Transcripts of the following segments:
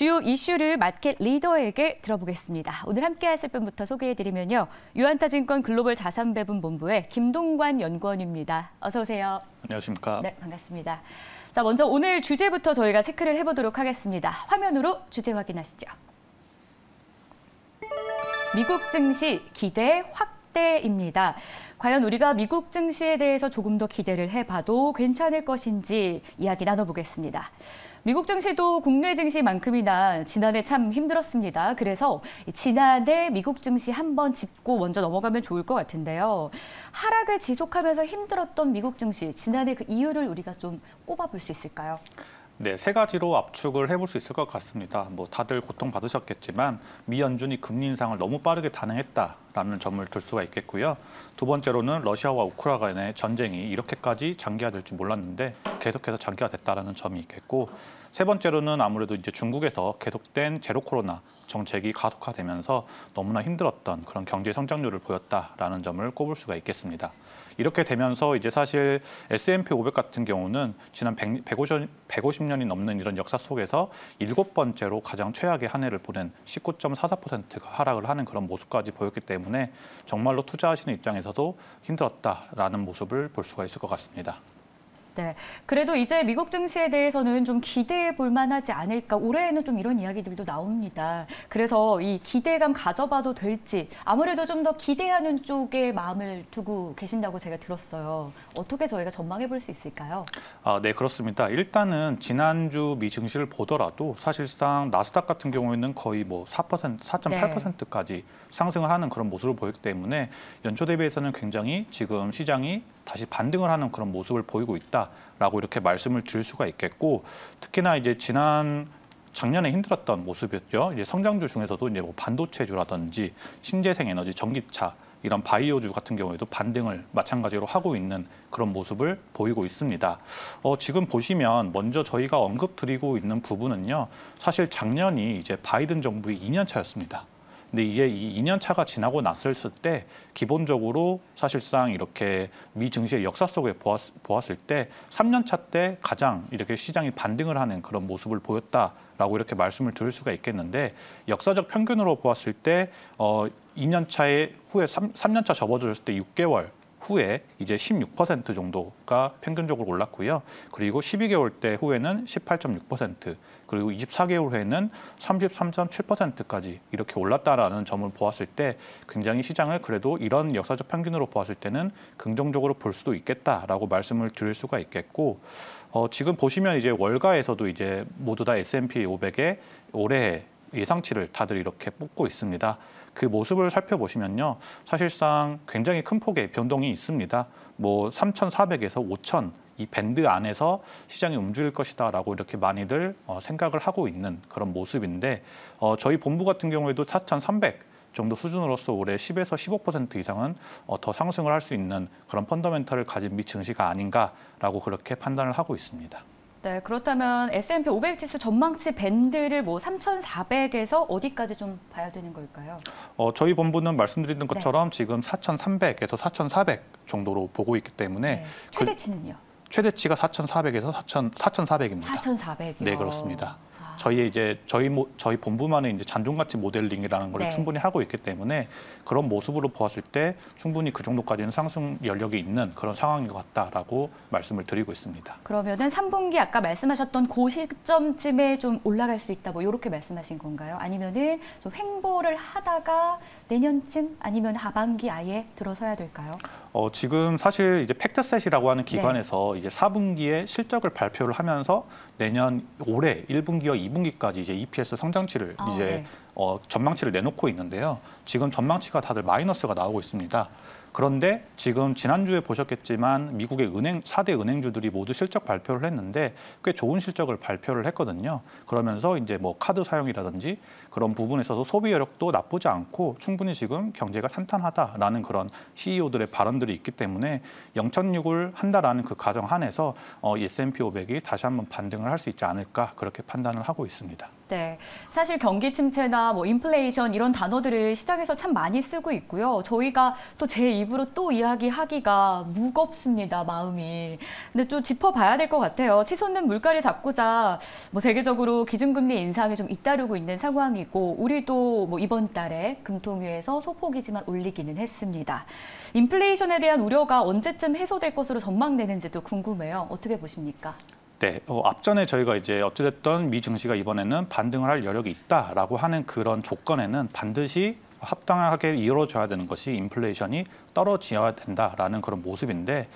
주요 이슈를 마켓 리더에게 들어보겠습니다. 오늘 함께 하실 분부터 소개해드리면요. 유한타증권 글로벌 자산배분 본부의 김동관 연구원입니다. 어서 오세요. 안녕하십니까. 네, 반갑습니다. 자, 먼저 오늘 주제부터 저희가 체크를 해보도록 하겠습니다. 화면으로 주제 확인하시죠. 미국 증시 기대 확대입니다. 과연 우리가 미국 증시에 대해서 조금 더 기대를 해봐도 괜찮을 것인지 이야기 나눠보겠습니다. 미국 증시도 국내 증시만큼이나 지난해 참 힘들었습니다. 그래서 지난해 미국 증시 한번 짚고 먼저 넘어가면 좋을 것 같은데요. 하락을 지속하면서 힘들었던 미국 증시, 지난해 그 이유를 우리가 좀 꼽아볼 수 있을까요? 네, 세 가지로 압축을 해볼 수 있을 것 같습니다. 다들 고통받으셨겠지만 미 연준이 금리 인상을 너무 빠르게 단행했다라는 점을 들 수가 있겠고요. 두 번째로는 러시아와 우크라이나 간의 전쟁이 이렇게까지 장기화될 줄 몰랐는데 계속해서 장기화됐다라는 점이 있겠고, 세 번째로는 아무래도 이제 중국에서 계속된 제로 코로나 정책이 가속화되면서 너무나 힘들었던 그런 경제 성장률을 보였다라는 점을 꼽을 수가 있겠습니다. 이렇게 되면서 이제 사실 S&P 500 같은 경우는 지난 150년이 넘는 이런 역사 속에서 7번째로 가장 최악의 한 해를 보낸 19.44%가 하락을 하는 그런 모습까지 보였기 때문에 정말로 투자하시는 입장에서도 힘들었다라는 모습을 볼 수가 있을 것 같습니다. 네, 그래도 이제 미국 증시에 대해서는 좀 기대해 볼 만하지 않을까. 올해에는 좀 이런 이야기들도 나옵니다. 그래서 이 기대감 가져봐도 될지 아무래도 좀 더 기대하는 쪽에 마음을 두고 계신다고 제가 들었어요. 어떻게 저희가 전망해 볼 수 있을까요? 네, 그렇습니다. 일단은 지난주 미 증시를 보더라도 사실상 나스닥 같은 경우에는 거의 4%, 4.8%까지 상승을 하는 그런 모습을 보이기 때문에 연초 대비해서는 굉장히 지금 시장이 다시 반등을 하는 그런 모습을 보이고 있다라고 이렇게 말씀을 드릴 수가 있겠고, 특히나 이제 작년에 힘들었던 모습이었죠. 이제 성장주 중에서도 이제 반도체주라든지 신재생 에너지, 전기차 이런 바이오주 같은 경우에도 반등을 마찬가지로 하고 있는 그런 모습을 보이고 있습니다. 지금 보시면 먼저 저희가 언급드리고 있는 부분은요, 사실 작년이 이제 바이든 정부의 2년 차였습니다. 근데 이게 이 2년 차가 지나고 났을 때 기본적으로 사실상 이렇게 미 증시의 역사 속에 보았을 때 3년 차 때 가장 이렇게 시장이 반등을 하는 그런 모습을 보였다라고 이렇게 말씀을 드릴 수가 있겠는데, 역사적 평균으로 보았을 때 2년 차에 후에 3년 차 접어들었을 때 6개월 후에 이제 16% 정도가 평균적으로 올랐고요. 그리고 12개월 때 후에는 18.6%, 그리고 24개월 후에는 33.7%까지 이렇게 올랐다라는 점을 보았을 때 굉장히 시장을 그래도 이런 역사적 평균으로 보았을 때는 긍정적으로 볼 수도 있겠다라고 말씀을 드릴 수가 있겠고, 지금 보시면 이제 월가에서도 이제 모두 다 S&P 500의 올해 예상치를 다들 이렇게 뽑고 있습니다. 그 모습을 살펴보시면요, 사실상 굉장히 큰 폭의 변동이 있습니다. 3,400에서 5,000 이 밴드 안에서 시장이 움직일 것이다라고 이렇게 많이들 생각을 하고 있는 그런 모습인데, 저희 본부 같은 경우에도 4,300 정도 수준으로서 올해 10에서 15% 이상은 더 상승을 할 수 있는 그런 펀더멘털을 가진 미 증시가 아닌가라고 그렇게 판단을 하고 있습니다. 네, 그렇다면 S&P 500 지수 전망치 밴드를 3,400에서 어디까지 좀 봐야 되는 걸까요? 저희 본부는 말씀드린 것처럼 지금 4,300에서 4,400 정도로 보고 있기 때문에 최대치는요? 최대치가 4,400에서 4,400입니다. 4,400이요. 네, 그렇습니다. 저희 본부만의 이제 잔존가치 모델링이라는 걸 충분히 하고 있기 때문에 그런 모습으로 보았을 때 충분히 그 정도까지는 상승 여력이 있는 그런 상황인 것 같다라고 말씀을 드리고 있습니다. 그러면은 3분기 아까 말씀하셨던 그 시점쯤에 좀 올라갈 수 있다, 이렇게 말씀하신 건가요? 아니면은 좀 횡보를 하다가 내년쯤 아니면 하반기 아예 들어서야 될까요? 지금 사실 이제 팩트셋이라고 하는 기관에서 이제 4분기에 실적을 발표를 하면서 내년 올해 1분기와 2분기까지 이제 EPS 성장치를 전망치를 내놓고 있는데요. 지금 전망치가 다들 마이너스가 나오고 있습니다. 그런데 지금 지난주에 보셨겠지만 미국의 4대 은행주들이 모두 실적 발표를 했는데 꽤 좋은 실적을 발표를 했거든요. 그러면서 이제 카드 사용이라든지 그런 부분에서도 소비 여력도 나쁘지 않고 충분히 지금 경제가 탄탄하다라는 그런 CEO들의 발언들이 있기 때문에 0.6을 한다라는 그 가정 안에서 S&P 500이 다시 한번 반등을 할 수 있지 않을까 그렇게 판단을 하고 있습니다. 네, 사실 경기 침체나 뭐 인플레이션 이런 단어들을 시장에서 참 많이 쓰고 있고요. 저희가 또 제 입으로 또 이야기하기가 무겁습니다, 마음이. 근데 또 짚어봐야 될 것 같아요. 치솟는 물가를 잡고자 뭐 세계적으로 기준금리 인상이 좀 잇따르고 있는 상황이고, 우리도 뭐 이번 달에 금통위에서 소폭이지만 올리기는 했습니다. 인플레이션에 대한 우려가 언제쯤 해소될 것으로 전망되는지도 궁금해요. 어떻게 보십니까? 네, 앞전에 저희가 이제 어찌됐든 미 증시가 이번에는 반등을 할 여력이 있다라고 하는 그런 조건에는 반드시 합당하게 이루어져야 되는 것이 인플레이션이 떨어져야 된다라는 그런 모습인데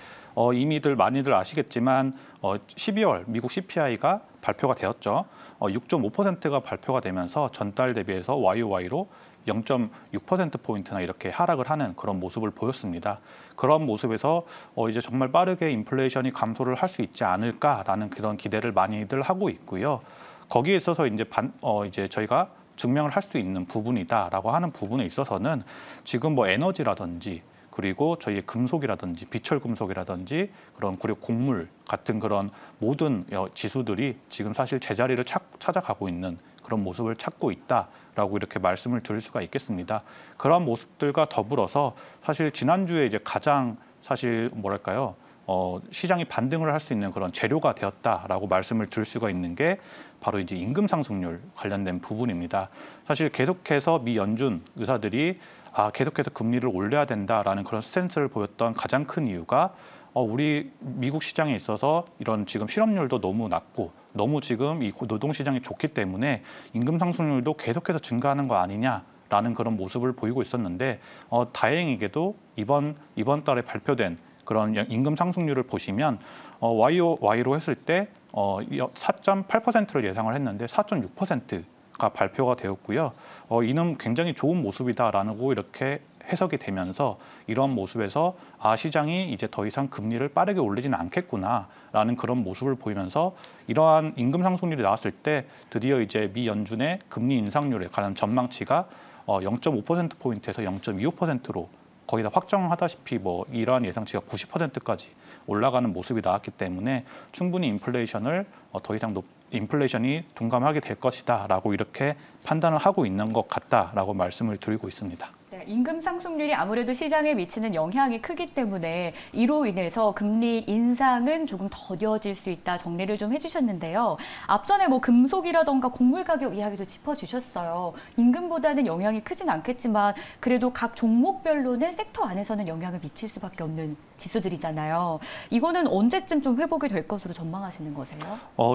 이미들 많이들 아시겠지만 12월 미국 CPI가 발표가 되었죠. 6.5%가 발표가 되면서 전달 대비해서 YOY로 0.6%포인트나 이렇게 하락을 하는 그런 모습을 보였습니다. 그런 모습에서 이제 정말 빠르게 인플레이션이 감소를 할 수 있지 않을까라는 그런 기대를 많이들 하고 있고요. 거기에 있어서 이제 저희가 증명을 할 수 있는 부분이다라고 하는 부분에 있어서는 지금 뭐 에너지라든지 그리고 저희의 금속이라든지 비철 금속이라든지 그리고 곡물 같은 그런 모든 지수들이 지금 사실 제자리를 찾아가고 있는 그런 모습을 찾고 있다라고 이렇게 말씀을 드릴 수가 있겠습니다. 그런 모습들과 더불어서 사실 지난주에 이제 가장 사실 뭐랄까요? 시장이 반등을 할 수 있는 그런 재료가 되었다라고 말씀을 드릴 수가 있는 게 바로 이제 임금 상승률 관련된 부분입니다. 사실 계속해서 미 연준 의사들이 계속해서 금리를 올려야 된다라는 그런 스탠스를 보였던 가장 큰 이유가 우리 미국 시장에 있어서 이런 지금 실업률도 너무 낮고 너무 지금 이 노동 시장이 좋기 때문에 임금 상승률도 계속해서 증가하는 거 아니냐라는 그런 모습을 보이고 있었는데 다행히게도 이번 달에 발표된 그런 임금 상승률을 보시면 YOY로 했을 때 4.8%를 예상을 했는데 4.6%가 발표가 되었고요. 이는 굉장히 좋은 모습이다라고 이렇게 해석이 되면서 이런 모습에서 시장이 이제 더 이상 금리를 빠르게 올리지는 않겠구나라는 그런 모습을 보이면서 이러한 임금 상승률이 나왔을 때 드디어 이제 미 연준의 금리 인상률에 관한 전망치가 0.5%포인트에서 0.25%로 거의 다 확정하다시피 뭐 이러한 예상치가 90%까지 올라가는 모습이 나왔기 때문에 충분히 인플레이션을 더 이상 인플레이션이 둔감하게 될 것이다라고 이렇게 판단을 하고 있는 것 같다라고 말씀을 드리고 있습니다. 네, 임금 상승률이 아무래도 시장에 미치는 영향이 크기 때문에 이로 인해서 금리 인상은 조금 더뎌질 수 있다 정리를 좀 해주셨는데요. 앞전에 뭐 금속이라던가 곡물 가격 이야기도 짚어주셨어요. 임금보다는 영향이 크진 않겠지만 그래도 각 종목별로는 섹터 안에서는 영향을 미칠 수밖에 없는 지수들이잖아요. 이거는 언제쯤 좀 회복이 될 것으로 전망하시는 거세요?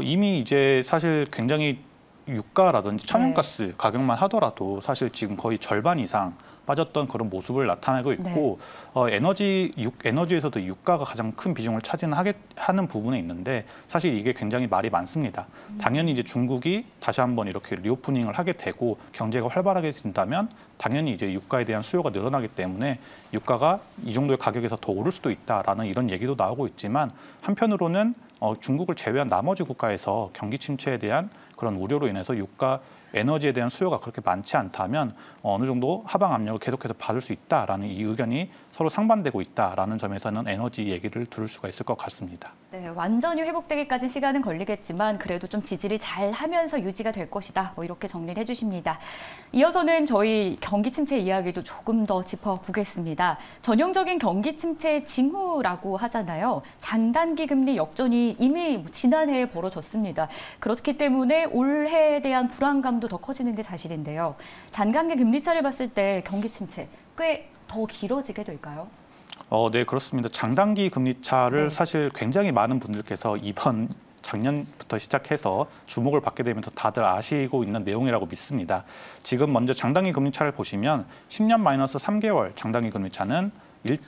이미 이제 사실 굉장히 유가라든지 천연가스 가격만 하더라도 사실 지금 거의 절반 이상 빠졌던 그런 모습을 나타내고 있고 에너지에서도 유가가 가장 큰 비중을 차지하는 부분에 있는데 사실 이게 굉장히 말이 많습니다. 당연히 이제 중국이 다시 한번 이렇게 리오프닝을 하게 되고 경제가 활발하게 된다면 당연히 이제 유가에 대한 수요가 늘어나기 때문에 유가가 이 정도의 가격에서 더 오를 수도 있다라는 이런 얘기도 나오고 있지만 한편으로는 중국을 제외한 나머지 국가에서 경기 침체에 대한 그런 우려로 인해서 에너지에 대한 수요가 그렇게 많지 않다면 어느 정도 하방 압력을 계속해서 받을 수 있다라는 이 의견이 서로 상반되고 있다라는 점에서는 에너지 얘기를 들을 수가 있을 것 같습니다. 네, 완전히 회복되기까지 시간은 걸리겠지만 그래도 좀 지지를 잘 하면서 유지가 될 것이다. 뭐 이렇게 정리를 해주십니다. 이어서는 저희 경기 침체 이야기도 조금 더 짚어보겠습니다. 전형적인 경기 침체의 징후라고 하잖아요. 장단기 금리 역전이 이미 지난해에 벌어졌습니다. 그렇기 때문에 올해에 대한 불안감도 더 커지는 게 사실인데요. 장단기 금리 차를 봤을 때 경기 침체 꽤 더 길어지게 될까요? 네, 그렇습니다. 장단기 금리 차를 사실 굉장히 많은 분들께서 작년부터 시작해서 주목을 받게 되면서 다들 아시고 있는 내용이라고 믿습니다. 지금 먼저 장단기 금리 차를 보시면 10년 마이너스 3개월 장단기 금리 차는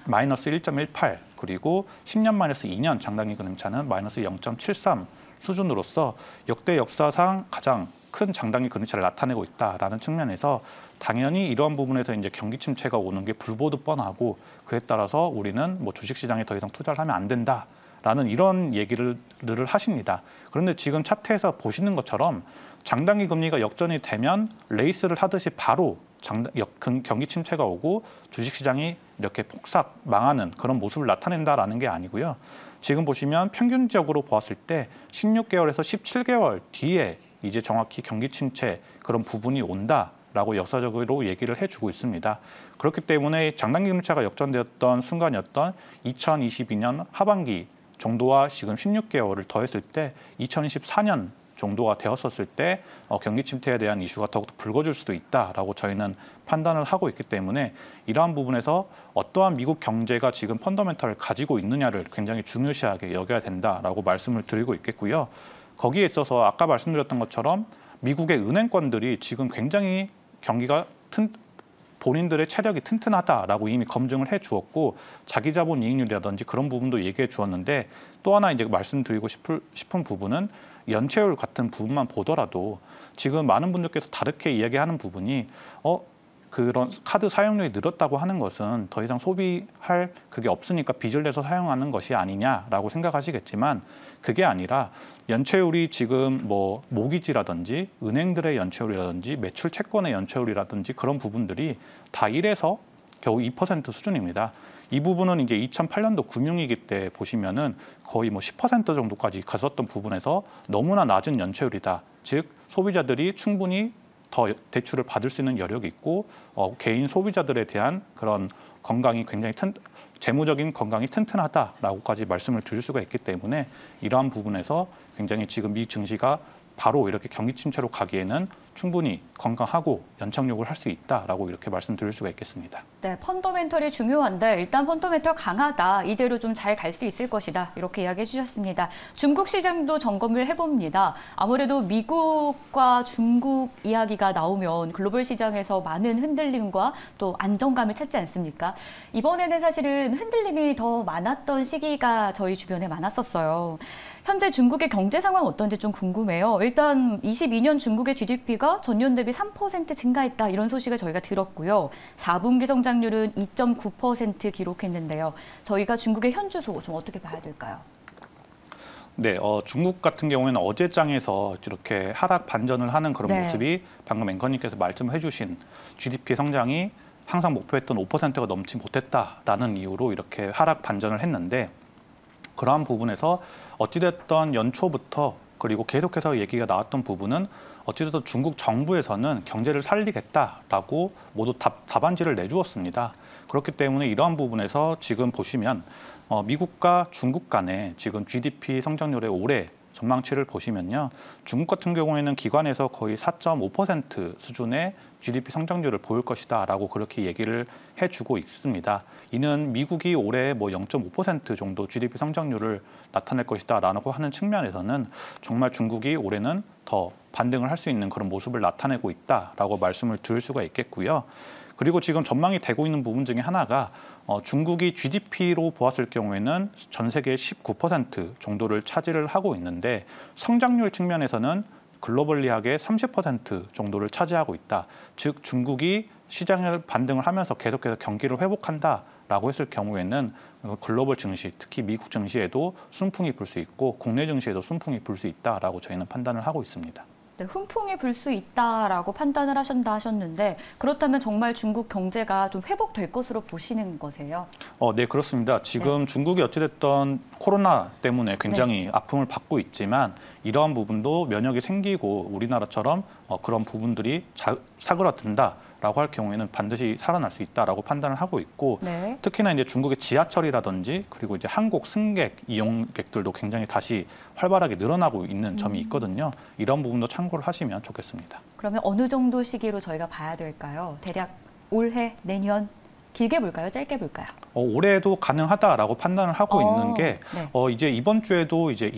마이너스 1.18 그리고 10년 마이너스 2년 장단기 금리 차는 마이너스 0.73 수준으로서 역대 역사상 가장 큰 장단기 금리차를 나타내고 있다라는 측면에서 당연히 이러한 부분에서 이제 경기 침체가 오는 게 불보듯 뻔하고 그에 따라서 우리는 뭐 주식시장에 더 이상 투자를 하면 안 된다라는 이런 얘기를 하십니다. 그런데 지금 차트에서 보시는 것처럼 장단기 금리가 역전이 되면 레이스를 하듯이 바로 경기 침체가 오고 주식시장이 이렇게 폭삭 망하는 그런 모습을 나타낸다라는 게 아니고요. 지금 보시면 평균적으로 보았을 때 16개월에서 17개월 뒤에 이제 정확히 경기 침체 그런 부분이 온다라고 역사적으로 얘기를 해주고 있습니다. 그렇기 때문에 장단기 금리차가 역전되었던 순간이었던 2022년 하반기 정도와 지금 16개월을 더했을 때 2024년 정도가 되었었을 때 경기 침체에 대한 이슈가 더욱더 불거질 수도 있다라고 저희는 판단을 하고 있기 때문에 이러한 부분에서 어떠한 미국 경제가 지금 펀더멘털을 가지고 있느냐를 굉장히 중요시하게 여겨야 된다라고 말씀을 드리고 있겠고요. 거기에 있어서 아까 말씀드렸던 것처럼 미국의 은행권들이 지금 굉장히 경기가 본인들의 체력이 튼튼하다라고 이미 검증을 해 주었고 자기 자본 이익률이라든지 그런 부분도 얘기해 주었는데 또 하나 이제 말씀드리고 싶은 부분은 연체율 같은 부분만 보더라도 지금 많은 분들께서 다르게 이야기하는 부분이 그런 카드 사용량이 늘었다고 하는 것은 더 이상 소비할 그게 없으니까 빚을 내서 사용하는 것이 아니냐라고 생각하시겠지만 그게 아니라 연체율이 지금 뭐 모기지라든지 은행들의 연체율이라든지 매출 채권의 연체율이라든지 그런 부분들이 다 1에서 겨우 2% 수준입니다. 이 부분은 이제 2008년도 금융위기 때 보시면은 거의 뭐 10% 정도까지 갔었던 부분에서 너무나 낮은 연체율이다. 즉 소비자들이 충분히 더 대출을 받을 수 있는 여력이 있고 개인 소비자들에 대한 그런 건강이 굉장히 재무적인 건강이 튼튼하다라고까지 말씀을 드릴 수가 있기 때문에 이러한 부분에서 굉장히 지금 미 증시가 바로 이렇게 경기 침체로 가기에는 충분히 건강하고 연착륙을 할 수 있다라고 이렇게 말씀드릴 수가 있겠습니다. 네, 펀더멘털이 중요한데 일단 펀더멘털 강하다. 이대로 좀 잘 갈 수 있을 것이다. 이렇게 이야기해 주셨습니다. 중국 시장도 점검을 해봅니다. 아무래도 미국과 중국 이야기가 나오면 글로벌 시장에서 많은 흔들림과 또 안정감을 찾지 않습니까? 이번에는 사실은 흔들림이 더 많았던 시기가 저희 주변에 많았었어요. 현재 중국의 경제 상황 어떤지 좀 궁금해요. 일단 22년 중국의 GDP가 전년 대비 3% 증가했다. 이런 소식을 저희가 들었고요. 4분기 성장률은 2.9% 기록했는데요. 저희가 중국의 현주소 좀 어떻게 봐야 될까요? 네, 중국 같은 경우에는 어제장에서 이렇게 하락 반전을 하는 그런 모습이 방금 앵커님께서 말씀해 주신 GDP 성장이 항상 목표했던 5%가 넘지 못했다라는 이유로 이렇게 하락 반전을 했는데 그러한 부분에서 어찌됐던 연초부터 그리고 계속해서 얘기가 나왔던 부분은 어찌됐든 중국 정부에서는 경제를 살리겠다라고 모두 답안지를 내주었습니다. 그렇기 때문에 이러한 부분에서 지금 보시면 미국과 중국 간의 지금 GDP 성장률의 올해 전망치를 보시면요. 중국 같은 경우에는 기관에서 거의 4.5% 수준의 GDP 성장률을 보일 것이다라고 그렇게 얘기를 해주고 있습니다. 이는 미국이 올해 뭐 0.5% 정도 GDP 성장률을 나타낼 것이다라고 하는 측면에서는 정말 중국이 올해는 더 반등을 할 수 있는 그런 모습을 나타내고 있다라고 말씀을 드릴 수가 있겠고요. 그리고 지금 전망이 되고 있는 부분 중에 하나가 중국이 GDP로 보았을 경우에는 전 세계의 19% 정도를 차지를 하고 있는데 성장률 측면에서는 글로벌리하게 30% 정도를 차지하고 있다. 즉 중국이 시장을 반등을 하면서 계속해서 경기를 회복한다라고 했을 경우에는 글로벌 증시, 특히 미국 증시에도 순풍이 불 수 있고 국내 증시에도 순풍이 불 수 있다라고 저희는 판단을 하고 있습니다. 네, 훈풍이 불 수 있다라고 판단을 하신다 하셨는데 그렇다면 정말 중국 경제가 좀 회복될 것으로 보시는 거세요? 네, 그렇습니다. 지금 중국이 어찌됐든 코로나 때문에 굉장히 아픔을 받고 있지만 이러한 부분도 면역이 생기고 우리나라처럼 그런 부분들이 사그라든다라고 할 경우에는 반드시 살아날 수 있다라고 판단을 하고 있고 특히나 이제 중국의 지하철이라든지 그리고 이제 항공 승객 이용객들도 굉장히 다시 활발하게 늘어나고 있는 점이 있거든요. 이런 부분도 참고를 하시면 좋겠습니다. 그러면 어느 정도 시기로 저희가 봐야 될까요? 대략 올해, 내년? 길게 볼까요? 짧게 볼까요? 올해도 가능하다라고 판단을 하고 있는 게 이제 이번 주에도 이제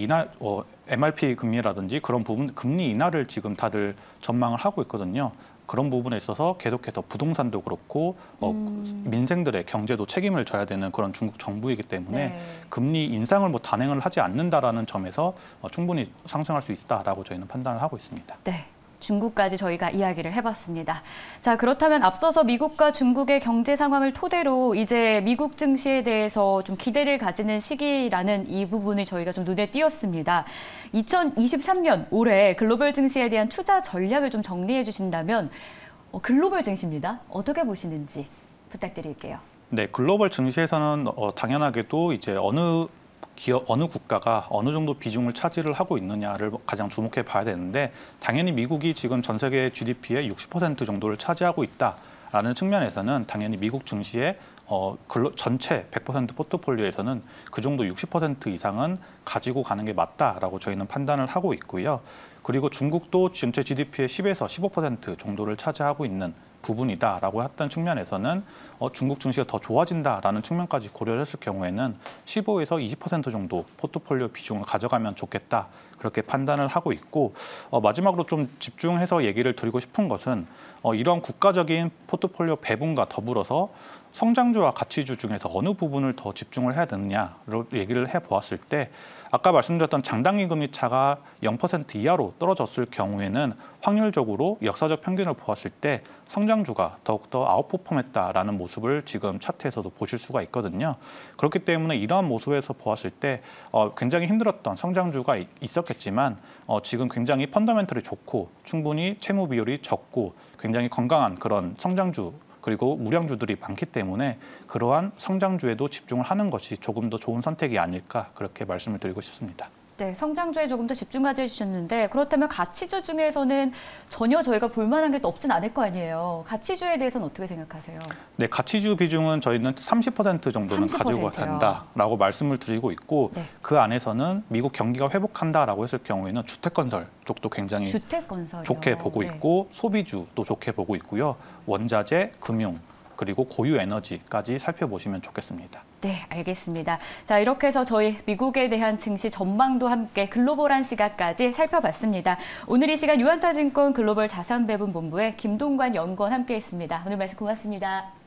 MRP 금리라든지 그런 부분 금리 인하를 지금 다들 전망을 하고 있거든요. 그런 부분에 있어서 계속해서 부동산도 그렇고 민생들의 경제도 책임을 져야 되는 그런 중국 정부이기 때문에 금리 인상을 뭐 단행을 하지 않는다라는 점에서 충분히 상승할 수 있다라고 저희는 판단을 하고 있습니다. 네. 중국까지 저희가 이야기를 해봤습니다. 자, 그렇다면 앞서서 미국과 중국의 경제 상황을 토대로 이제 미국 증시에 대해서 좀 기대를 가지는 시기라는 이 부분을 저희가 좀 눈에 띄었습니다. 2023년 올해 글로벌 증시에 대한 투자 전략을 좀 정리해 주신다면 글로벌 증시입니다. 어떻게 보시는지 부탁드릴게요. 네, 글로벌 증시에서는 당연하게도 이제 어느 어느 국가가 어느 정도 비중을 차지를 하고 있느냐를 가장 주목해 봐야 되는데 당연히 미국이 지금 전 세계 GDP의 60% 정도를 차지하고 있다라는 측면에서는 당연히 미국 증시의 전체 100% 포트폴리오에서는 그 정도 60% 이상은 가지고 가는 게 맞다라고 저희는 판단을 하고 있고요. 그리고 중국도 전체 GDP의 10에서 15% 정도를 차지하고 있는 부분이다라고 했던 측면에서는 중국 증시가 더 좋아진다라는 측면까지 고려를 했을 경우에는 15에서 20% 정도 포트폴리오 비중을 가져가면 좋겠다 그렇게 판단을 하고 있고 마지막으로 좀 집중해서 얘기를 드리고 싶은 것은 이런 국가적인 포트폴리오 배분과 더불어서 성장주와 가치주 중에서 어느 부분을 더 집중을 해야 되느냐로 얘기를 해보았을 때 아까 말씀드렸던 장단기 금리 차가 0% 이하로 떨어졌을 경우에는 확률적으로 역사적 평균을 보았을 때 성장주가 더욱더 아웃퍼폼했다라는 모습을 지금 차트에서도 보실 수가 있거든요. 그렇기 때문에 이러한 모습에서 보았을 때 굉장히 힘들었던 성장주가 있었겠지만 지금 굉장히 펀더멘털이 좋고 충분히 채무 비율이 적고 굉장히 건강한 그런 성장주 그리고 무량주들이 많기 때문에 그러한 성장주에도 집중을 하는 것이 조금 더 좋은 선택이 아닐까 그렇게 말씀을 드리고 싶습니다. 네, 성장주에 조금 더 집중 가져주셨는데 그렇다면 가치주 중에서는 전혀 저희가 볼 만한 게 또 없진 않을 거 아니에요. 가치주에 대해서는 어떻게 생각하세요? 네, 가치주 비중은 저희는 30% 정도는 30%요. 가지고 된다라고 말씀을 드리고 있고 네. 그 안에서는 미국 경기가 회복한다라고 했을 경우에는 주택건설 쪽도 굉장히 주택건설이요. 좋게 보고 네. 있고 소비주도 좋게 보고 있고요. 원자재, 금융, 그리고 고유 에너지까지 살펴보시면 좋겠습니다. 네, 알겠습니다. 자, 이렇게 해서 저희 미국에 대한 증시 전망도 함께 글로벌한 시각까지 살펴봤습니다. 오늘 이 시간 유한타증권 글로벌 자산배분본부의 김동관 연구원 함께했습니다. 오늘 말씀 고맙습니다.